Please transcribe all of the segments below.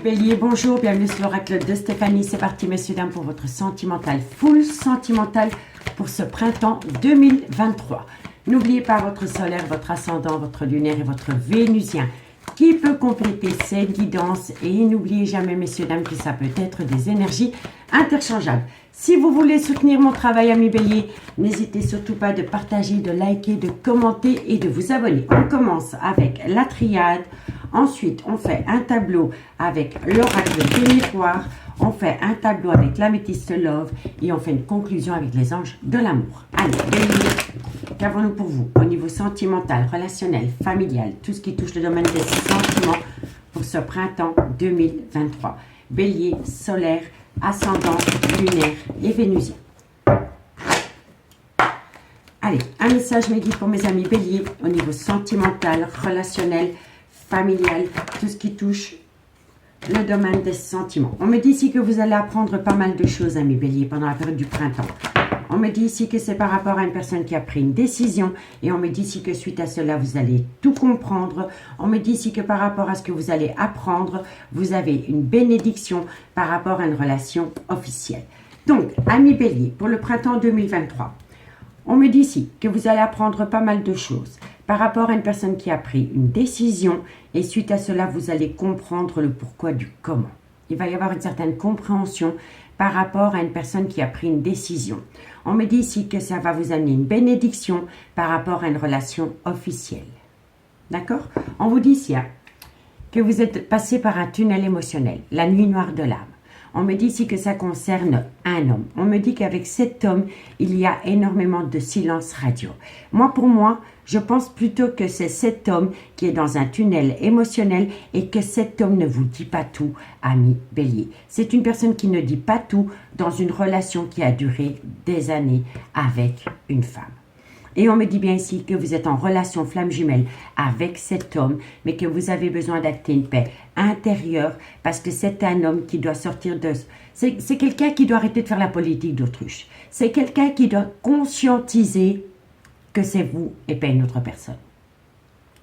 Bélier, bonjour, bienvenue sur l'oracle de Stéphanie. C'est parti, messieurs, dames, pour votre sentimental, full sentimental pour ce printemps 2023. N'oubliez pas votre solaire, votre ascendant, votre lunaire et votre vénusien qui peut compléter cette guidance. Et n'oubliez jamais, messieurs, dames, que ça peut être des énergies interchangeables. Si vous voulez soutenir mon travail, amis Bélier, n'hésitez surtout pas de partager, de liker, de commenter et de vous abonner. On commence avec la triade. Ensuite, on fait un tableau avec l'oracle des miroirs. On fait un tableau avec l'améthyste love. Et on fait une conclusion avec les anges de l'amour. Allez, Bélier, qu'avons-nous pour vous au niveau sentimental, relationnel, familial, tout ce qui touche le domaine des sentiments pour ce printemps 2023. Bélier, solaire, ascendant, lunaire et vénusien. Allez, un message mes guides pour mes amis Bélier au niveau sentimental, relationnel, familial, tout ce qui touche le domaine des sentiments. On me dit ici que vous allez apprendre pas mal de choses, amis Bélier, pendant la période du printemps. On me dit ici que c'est par rapport à une personne qui a pris une décision et on me dit ici que suite à cela, vous allez tout comprendre. On me dit ici que par rapport à ce que vous allez apprendre, vous avez une bénédiction par rapport à une relation officielle. Donc, amis Bélier, pour le printemps 2023, on me dit ici que vous allez apprendre pas mal de choses par rapport à une personne qui a pris une décision et suite à cela, vous allez comprendre le pourquoi du comment. Il va y avoir une certaine compréhension par rapport à une personne qui a pris une décision. On me dit ici que ça va vous amener une bénédiction par rapport à une relation officielle. D'accord? On vous dit ici que vous êtes passé par un tunnel émotionnel, la nuit noire de l'âme. On me dit ici que ça concerne un homme. On me dit qu'avec cet homme, il y a énormément de silence radio. Pour moi, je pense plutôt que c'est cet homme qui est dans un tunnel émotionnel et que cet homme ne vous dit pas tout, ami Bélier. C'est une personne qui ne dit pas tout dans une relation qui a duré des années avec une femme. Et on me dit bien ici que vous êtes en relation flamme jumelle avec cet homme, mais que vous avez besoin d'acter une paix intérieure parce que c'est un homme qui doit sortir de... C'est quelqu'un qui doit arrêter de faire la politique d'autruche. C'est quelqu'un qui doit conscientiser que c'est vous et pas une autre personne.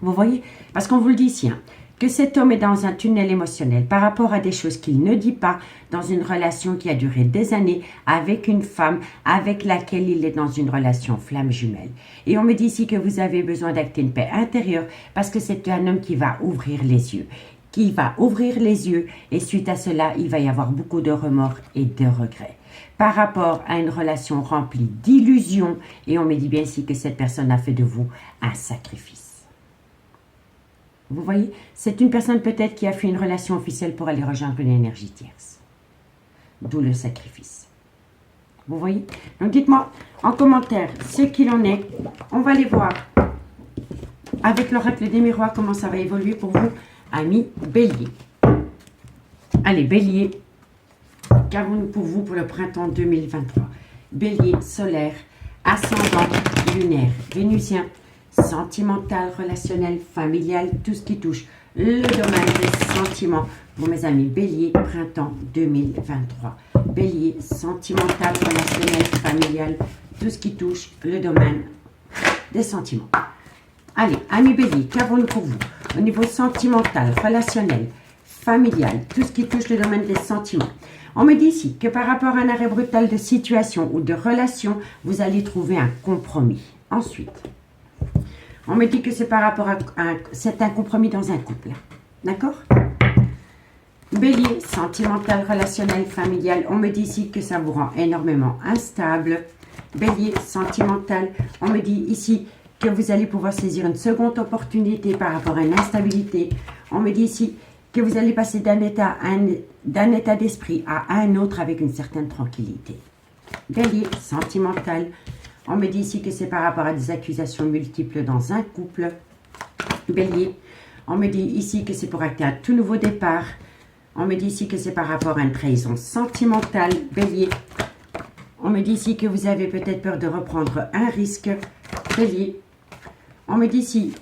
Vous voyez? Parce qu'on vous le dit ici, que cet homme est dans un tunnel émotionnel par rapport à des choses qu'il ne dit pas dans une relation qui a duré des années avec une femme avec laquelle il est dans une relation flamme jumelle. Et on me dit ici que vous avez besoin d'acter une paix intérieure parce que c'est un homme qui va ouvrir les yeux. Et suite à cela, il va y avoir beaucoup de remords et de regrets par rapport à une relation remplie d'illusions. Et on me dit bien ici que cette personne a fait de vous un sacrifice. Vous voyez, c'est une personne peut-être qui a fait une relation officielle pour aller rejoindre une énergie tierce. D'où le sacrifice. Vous voyez? Donc dites-moi en commentaire ce qu'il en est. On va aller voir avec l'oracle des miroirs comment ça va évoluer pour vous, amis Bélier. Allez, Bélier, qu'avons-nous pour vous pour le printemps 2023? Bélier, solaire, ascendant, lunaire, vénusien, sentimental, relationnel, familial, tout ce qui touche le domaine des sentiments. Pour mes amis Bélier, printemps 2023. Bélier, sentimental, relationnel, familial, tout ce qui touche le domaine des sentiments. Allez, amis Bélier, qu'avons-nous pour vous au niveau sentimental, relationnel, familial, tout ce qui touche le domaine des sentiments? On me dit ici que par rapport à un arrêt brutal de situation ou de relation, vous allez trouver un compromis. Ensuite, on me dit que c'est par rapport à c'est un compromis dans un couple. D'accord? Bélier, sentimental, relationnel, familial. On me dit ici que ça vous rend énormément instable. Bélier, sentimental. On me dit ici que vous allez pouvoir saisir une seconde opportunité par rapport à une instabilité. On me dit ici que vous allez passer d'un état d'esprit à un autre avec une certaine tranquillité. Bélier, sentimental. On me dit ici que c'est par rapport à des accusations multiples dans un couple. Bélier, on me dit ici que c'est pour acter un tout nouveau départ. On me dit ici que c'est par rapport à une trahison sentimentale. Bélier, on me dit ici que vous avez peut-être peur de reprendre un risque. Bélier, on me dit ici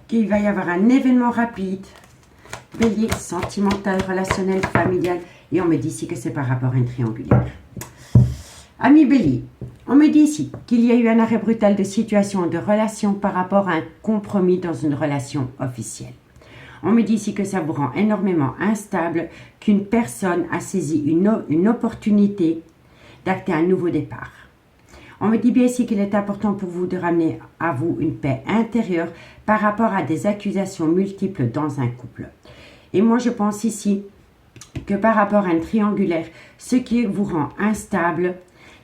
qu'il va y avoir un événement rapide. Bélier, sentimental, relationnel, familial. Et on me dit ici que c'est par rapport à une triangulaire. Ami Bélier, on me dit ici qu'il y a eu un arrêt brutal de situation, de relation par rapport à un compromis dans une relation officielle. On me dit ici que ça vous rend énormément instable, qu'une personne a saisi une opportunité d'acter un nouveau départ. On me dit bien ici qu'il est important pour vous de ramener à vous une paix intérieure par rapport à des accusations multiples dans un couple. Et moi, je pense ici que par rapport à un triangulaire, ce qui vous rend instable,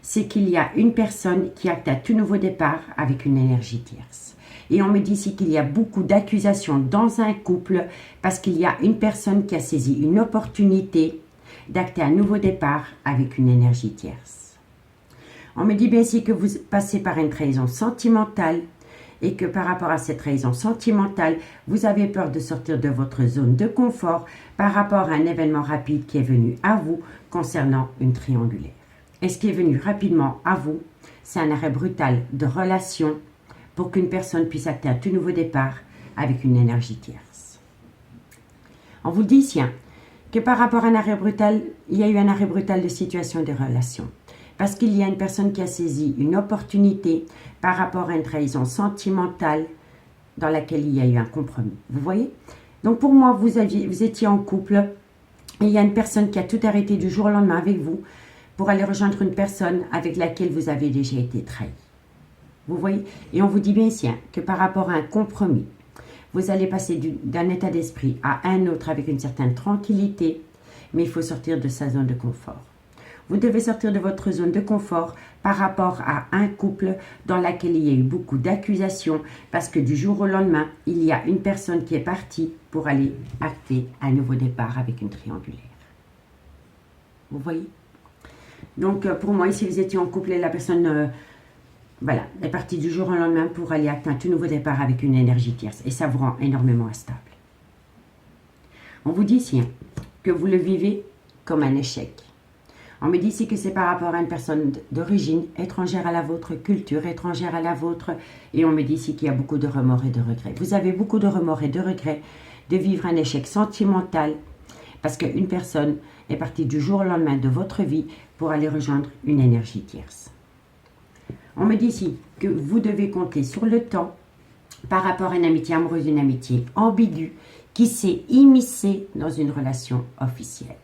c'est qu'il y a une personne qui acte un tout nouveau départ avec une énergie tierce. Et on me dit ici qu'il y a beaucoup d'accusations dans un couple parce qu'il y a une personne qui a saisi une opportunité d'acter un nouveau départ avec une énergie tierce. On me dit bien ici que vous passez par une trahison sentimentale et que par rapport à cette trahison sentimentale, vous avez peur de sortir de votre zone de confort par rapport à un événement rapide qui est venu à vous concernant une triangulaire. Et ce qui est venu rapidement à vous, c'est un arrêt brutal de relation pour qu'une personne puisse acter un tout nouveau départ avec une énergie tierce. On vous dit ici que par rapport à un arrêt brutal, il y a eu un arrêt brutal de situation de relation. Parce qu'il y a une personne qui a saisi une opportunité par rapport à une trahison sentimentale dans laquelle il y a eu un compromis. Vous voyez? Donc pour moi, vous étiez en couple et il y a une personne qui a tout arrêté du jour au lendemain avec vous pour aller rejoindre une personne avec laquelle vous avez déjà été trahi. Vous voyez? Et on vous dit bien ici que par rapport à un compromis, vous allez passer d'un état d'esprit à un autre avec une certaine tranquillité, mais il faut sortir de sa zone de confort. Vous devez sortir de votre zone de confort par rapport à un couple dans lequel il y a eu beaucoup d'accusations parce que du jour au lendemain, il y a une personne qui est partie pour aller acter un nouveau départ avec une triangulaire. Vous voyez? Donc pour moi, ici vous étiez en couple et la personne est partie du jour au lendemain pour aller acter un tout nouveau départ avec une énergie tierce et ça vous rend énormément instable. On vous dit ici que vous le vivez comme un échec. On me dit ici que c'est par rapport à une personne d'origine étrangère à la vôtre, culture étrangère à la vôtre. Et on me dit ici qu'il y a beaucoup de remords et de regrets. Vous avez beaucoup de remords et de regrets de vivre un échec sentimental parce qu'une personne est partie du jour au lendemain de votre vie pour aller rejoindre une énergie tierce. On me dit ici que vous devez compter sur le temps par rapport à une amitié amoureuse, une amitié ambiguë qui s'est immiscée dans une relation officielle.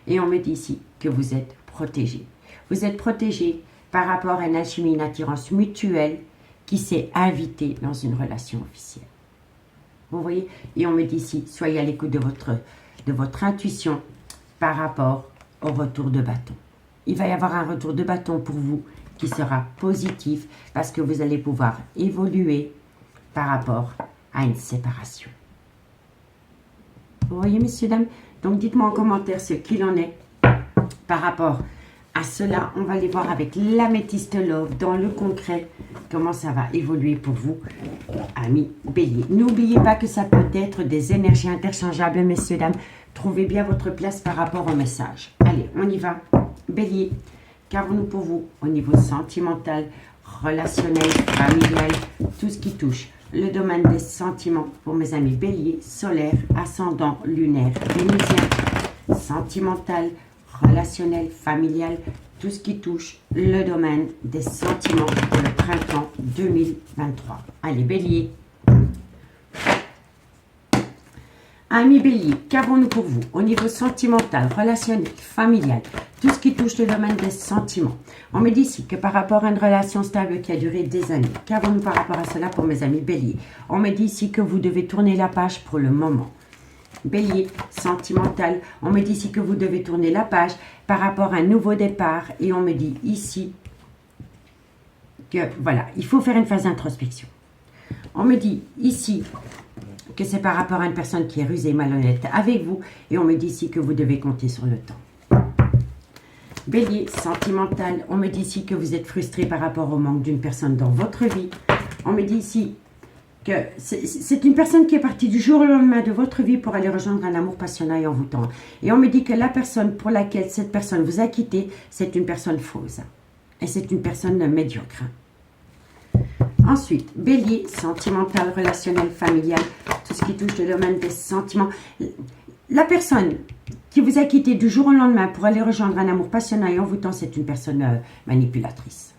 Et on me dit ici que vous êtes protégé. Vous êtes protégé par rapport à une alchimie, une attirance mutuelle qui s'est invitée dans une relation officielle. Vous voyez? Et on me dit ici, soyez à l'écoute de votre intuition par rapport au retour de bâton. Il va y avoir un retour de bâton pour vous qui sera positif parce que vous allez pouvoir évoluer par rapport à une séparation. Vous voyez, messieurs, dames? Donc, dites-moi en commentaire ce qu'il en est par rapport à cela. On va aller voir avec l'améthyste love dans le concret comment ça va évoluer pour vous, amis bélier. N'oubliez pas que ça peut être des énergies interchangeables, messieurs, dames. Trouvez bien votre place par rapport au message. Allez, on y va. Bélier, qu'avons-nous pour vous au niveau sentimental, relationnel, familial, tout ce qui touche le domaine des sentiments pour mes amis bélier, solaire, ascendant, lunaire, vénusien, sentimental, relationnel, familial, tout ce qui touche le domaine des sentiments pour le printemps 2023. Allez, bélier. Amis bélier, qu'avons-nous pour vous au niveau sentimental, relationnel, familial, tout ce qui touche le domaine des sentiments? On me dit ici que par rapport à une relation stable qui a duré des années, qu'avons-nous par rapport à cela pour mes amis bélier? On me dit ici que vous devez tourner la page pour le moment. Bélier, sentimental, on me dit ici que vous devez tourner la page par rapport à un nouveau départ et on me dit ici que voilà, il faut faire une phase d'introspection. On me dit ici que c'est par rapport à une personne qui est rusée, malhonnête avec vous et on me dit ici que vous devez compter sur le temps. Bélier, sentimental, on me dit ici que vous êtes frustré par rapport au manque d'une personne dans votre vie. On me dit ici que c'est une personne qui est partie du jour au lendemain de votre vie pour aller rejoindre un amour passionnel et envoûtant. Et on me dit que la personne pour laquelle cette personne vous a quitté, c'est une personne fausse. Et c'est une personne médiocre. Ensuite, bélier, sentimental, relationnel, familial, tout ce qui touche le domaine des sentiments. La personne qui vous a quitté du jour au lendemain pour aller rejoindre un amour passionnel et envoûtant, c'est une personne manipulatrice.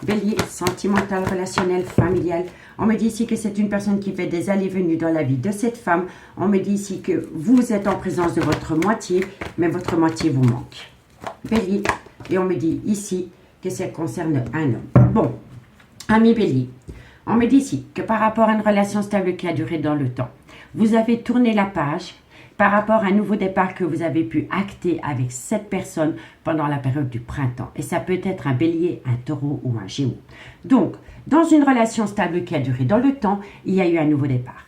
Bélier, sentimental, relationnel, familial. On me dit ici que c'est une personne qui fait des allées-venues dans la vie de cette femme. On me dit ici que vous êtes en présence de votre moitié, mais votre moitié vous manque. Bélier, et on me dit ici que ça concerne un homme. Bon, ami Bélier, on me dit ici que par rapport à une relation stable qui a duré dans le temps, vous avez tourné la page par rapport à un nouveau départ que vous avez pu acter avec cette personne pendant la période du printemps. Et ça peut être un bélier, un taureau ou un gémeau. Donc, dans une relation stable qui a duré dans le temps, il y a eu un nouveau départ.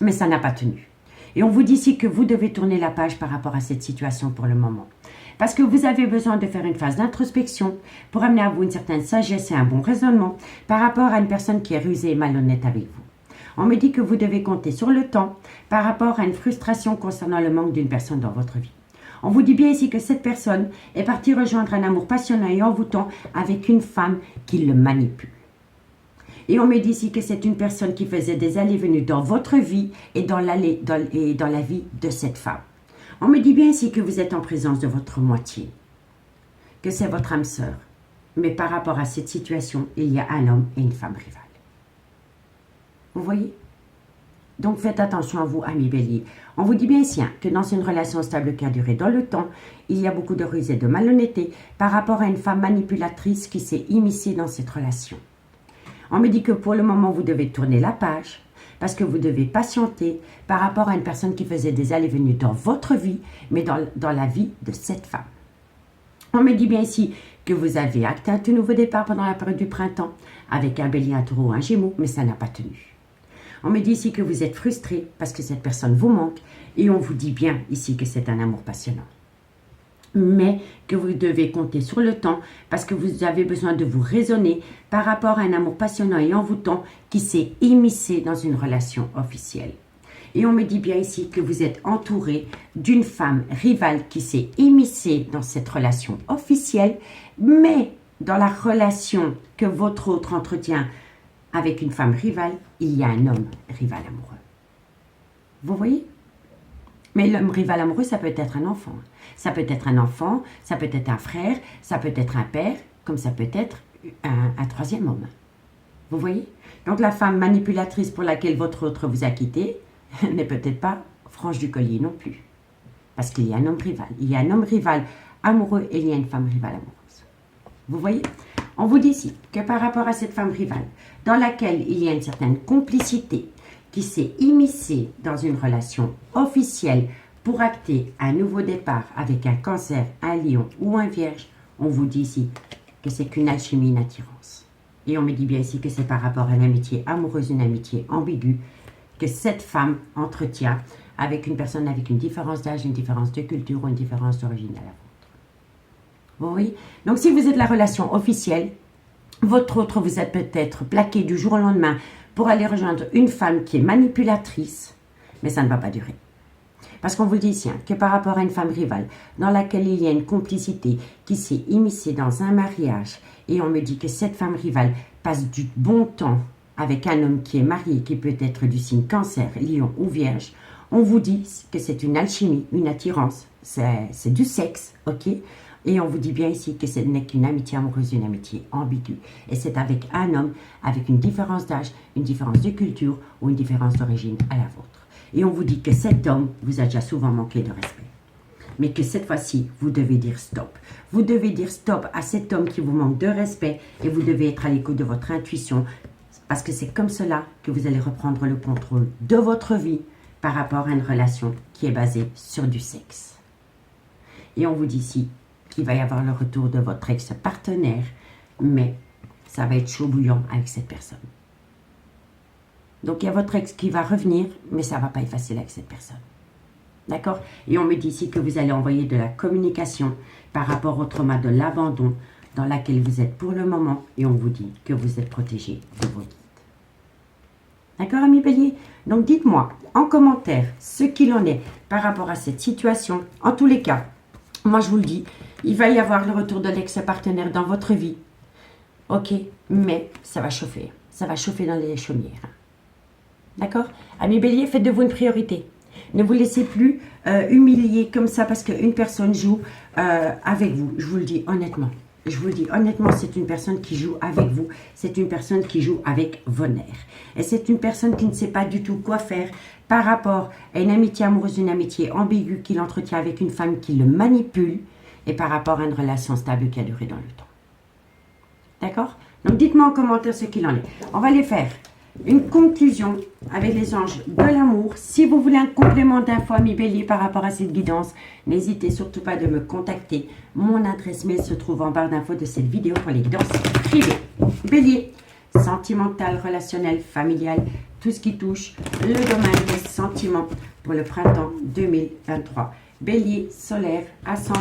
Mais ça n'a pas tenu. Et on vous dit ici que vous devez tourner la page par rapport à cette situation pour le moment. Parce que vous avez besoin de faire une phase d'introspection pour amener à vous une certaine sagesse et un bon raisonnement par rapport à une personne qui est rusée et malhonnête avec vous. On me dit que vous devez compter sur le temps par rapport à une frustration concernant le manque d'une personne dans votre vie. On vous dit bien ici que cette personne est partie rejoindre un amour passionnant et envoûtant avec une femme qui le manipule. Et on me dit ici que c'est une personne qui faisait des allées-venues dans votre vie et dans la vie de cette femme. On me dit bien ici que vous êtes en présence de votre moitié, que c'est votre âme sœur. Mais par rapport à cette situation, il y a un homme et une femme rivale. Vous voyez? Donc faites attention à vous, amis Bélier. On vous dit bien ici que dans une relation stable qui a duré dans le temps, il y a beaucoup de ruse et de malhonnêteté par rapport à une femme manipulatrice qui s'est immiscée dans cette relation. On me dit que pour le moment, vous devez tourner la page parce que vous devez patienter par rapport à une personne qui faisait des allées-venues dans votre vie, mais dans la vie de cette femme. On me dit bien ici que vous avez acté un tout nouveau départ pendant la période du printemps avec un bélier, un taureau, un gémeau, mais ça n'a pas tenu. On me dit ici que vous êtes frustré parce que cette personne vous manque et on vous dit bien ici que c'est un amour passionnant. Mais que vous devez compter sur le temps parce que vous avez besoin de vous raisonner par rapport à un amour passionnant et envoûtant qui s'est immiscé dans une relation officielle. Et on me dit bien ici que vous êtes entouré d'une femme rivale qui s'est immiscée dans cette relation officielle, mais dans la relation que votre autre entretient avec une femme rivale, il y a un homme rival amoureux. Vous voyez? Mais l'homme rival amoureux, ça peut être un enfant. Ça peut être un enfant, ça peut être un frère, ça peut être un père, comme ça peut être un troisième homme. Vous voyez? Donc la femme manipulatrice pour laquelle votre autre vous a quitté n'est peut-être pas franche du collier non plus. Parce qu'il y a un homme rival. Il y a un homme rival amoureux et il y a une femme rivale amoureuse. Vous voyez? On vous dit ici que par rapport à cette femme rivale, dans laquelle il y a une certaine complicité qui s'est immiscée dans une relation officielle pour acter un nouveau départ avec un cancer, un lion ou un vierge, on vous dit ici que c'est qu'une alchimie, une attirance. Et on me dit bien ici que c'est par rapport à une amitié amoureuse, une amitié ambiguë, que cette femme entretient avec une personne avec une différence d'âge, une différence de culture ou une différence d'origine à la vôtre. Vous voyez? Donc si vous êtes la relation officielle, votre autre vous a peut-être plaqué du jour au lendemain pour aller rejoindre une femme qui est manipulatrice, mais ça ne va pas durer. Parce qu'on vous dit ici que par rapport à une femme rivale dans laquelle il y a une complicité qui s'est immiscée dans un mariage et on me dit que cette femme rivale passe du bon temps avec un homme qui est marié, qui peut être du signe cancer, lion ou vierge, on vous dit que c'est une alchimie, une attirance, c'est du sexe, ok? Et on vous dit bien ici que ce n'est qu'une amitié amoureuse, une amitié ambiguë. Et c'est avec un homme avec une différence d'âge, une différence de culture ou une différence d'origine à la vôtre. Et on vous dit que cet homme vous a déjà souvent manqué de respect. Mais que cette fois-ci, vous devez dire stop. Vous devez dire stop à cet homme qui vous manque de respect et vous devez être à l'écoute de votre intuition parce que c'est comme cela que vous allez reprendre le contrôle de votre vie par rapport à une relation qui est basée sur du sexe. Et on vous dit ici qu'il va y avoir le retour de votre ex-partenaire, mais ça va être chaud bouillant avec cette personne. Donc il y a votre ex qui va revenir, mais ça ne va pas être facile avec cette personne. D'accord? Et on me dit ici que vous allez envoyer de la communication par rapport au trauma de l'abandon dans laquelle vous êtes pour le moment, et on vous dit que vous êtes protégé de vos guides. D'accord, amis Bélier? Donc dites-moi en commentaire ce qu'il en est par rapport à cette situation. En tous les cas, moi je vous le dis, il va y avoir le retour de l'ex-partenaire dans votre vie. Ok, mais ça va chauffer. Ça va chauffer dans les chaumières. D'accord? Amis Bélier, faites de vous une priorité. Ne vous laissez plus humilier comme ça parce qu'une personne joue avec vous. Je vous le dis honnêtement. je vous le dis honnêtement, c'est une personne qui joue avec vous. C'est une personne qui joue avec vos nerfs. Et c'est une personne qui ne sait pas du tout quoi faire par rapport à une amitié amoureuse, une amitié ambiguë qu'il entretient avec une femme qui le manipule et par rapport à une relation stable qui a duré dans le temps. D'accord? Donc, dites-moi en commentaire ce qu'il en est. On va les faire une conclusion avec les anges de l'amour. Si vous voulez un complément d'infos, amis bélier, par rapport à cette guidance, n'hésitez surtout pas de me contacter. Mon adresse mail se trouve en barre d'infos de cette vidéo pour les guidances privées. Bélier, sentimental, relationnel, familial, tout ce qui touche le domaine des sentiments pour le printemps 2023. Bélier, solaire, ascendant,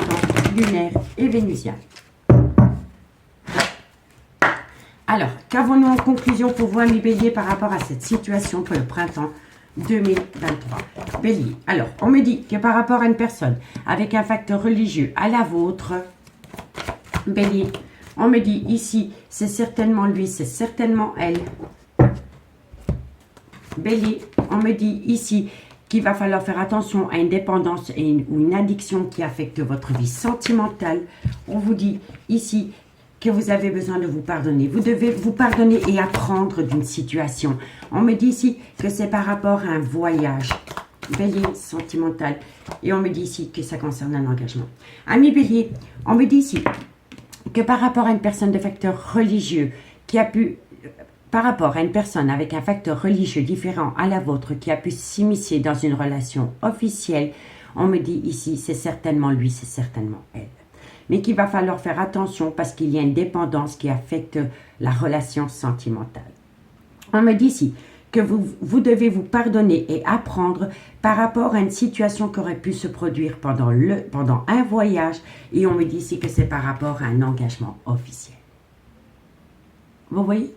lunaire et vénusien. Alors, qu'avons-nous en conclusion pour vous, amis bélier, par rapport à cette situation pour le printemps 2023? Bélier, alors, on me dit que par rapport à une personne avec un facteur religieux à la vôtre, bélier, on me dit ici, c'est certainement lui, c'est certainement elle. Bélier, on me dit ici qu'il va falloir faire attention à une dépendance ou une addiction qui affecte votre vie sentimentale. On vous dit ici que vous avez besoin de vous pardonner. Vous devez vous pardonner et apprendre d'une situation. On me dit ici que c'est par rapport à un voyage. Bélier, sentimental. Et on me dit ici que ça concerne un engagement. Ami Bélier, on me dit ici que par rapport à une personne de facteur religieux qui a pu... Par rapport à une personne avec un facteur religieux différent à la vôtre qui a pu s'immiscer dans une relation officielle, on me dit ici, c'est certainement lui, c'est certainement elle. Mais qu'il va falloir faire attention parce qu'il y a une dépendance qui affecte la relation sentimentale. On me dit ici que vous devez vous pardonner et apprendre par rapport à une situation qui aurait pu se produire pendant un voyage. Et on me dit ici que c'est par rapport à un engagement officiel. Vous voyez?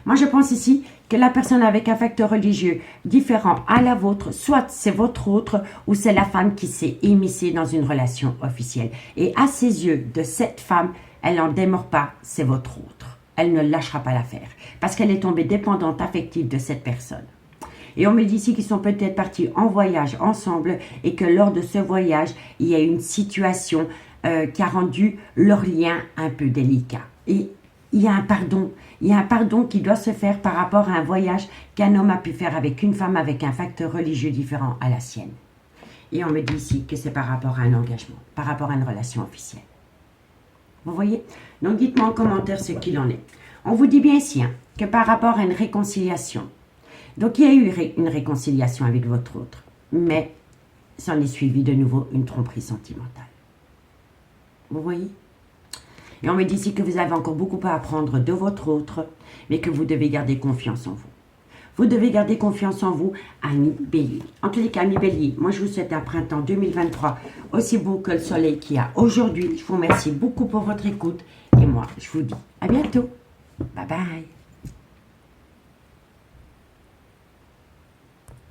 Moi, je pense ici que la personne avec un facteur religieux différent à la vôtre, soit c'est votre autre ou c'est la femme qui s'est immiscée dans une relation officielle. Et à ses yeux, de cette femme, elle n'en démord pas, c'est votre autre. Elle ne lâchera pas l'affaire parce qu'elle est tombée dépendante affective de cette personne. Et on me dit ici qu'ils sont peut-être partis en voyage ensemble et que lors de ce voyage, il y a une situation qui a rendu leur lien un peu délicat. Et il y a un pardon. Il y a un pardon qui doit se faire par rapport à un voyage qu'un homme a pu faire avec une femme avec un facteur religieux différent à la sienne. Et on me dit ici que c'est par rapport à un engagement, par rapport à une relation officielle. Vous voyez? Donc dites-moi en commentaire ce qu'il en est. On vous dit bien ici que par rapport à une réconciliation. Donc il y a eu une réconciliation avec votre autre, mais s'en est suivi de nouveau une tromperie sentimentale. Vous voyez? Et on me dit ici que vous avez encore beaucoup à apprendre de votre autre, mais que vous devez garder confiance en vous. Vous devez garder confiance en vous, ami bélier. En tous les cas, ami bélier, moi je vous souhaite un printemps 2023 aussi beau que le soleil qu'il y a aujourd'hui. Je vous remercie beaucoup pour votre écoute et moi je vous dis à bientôt. Bye bye.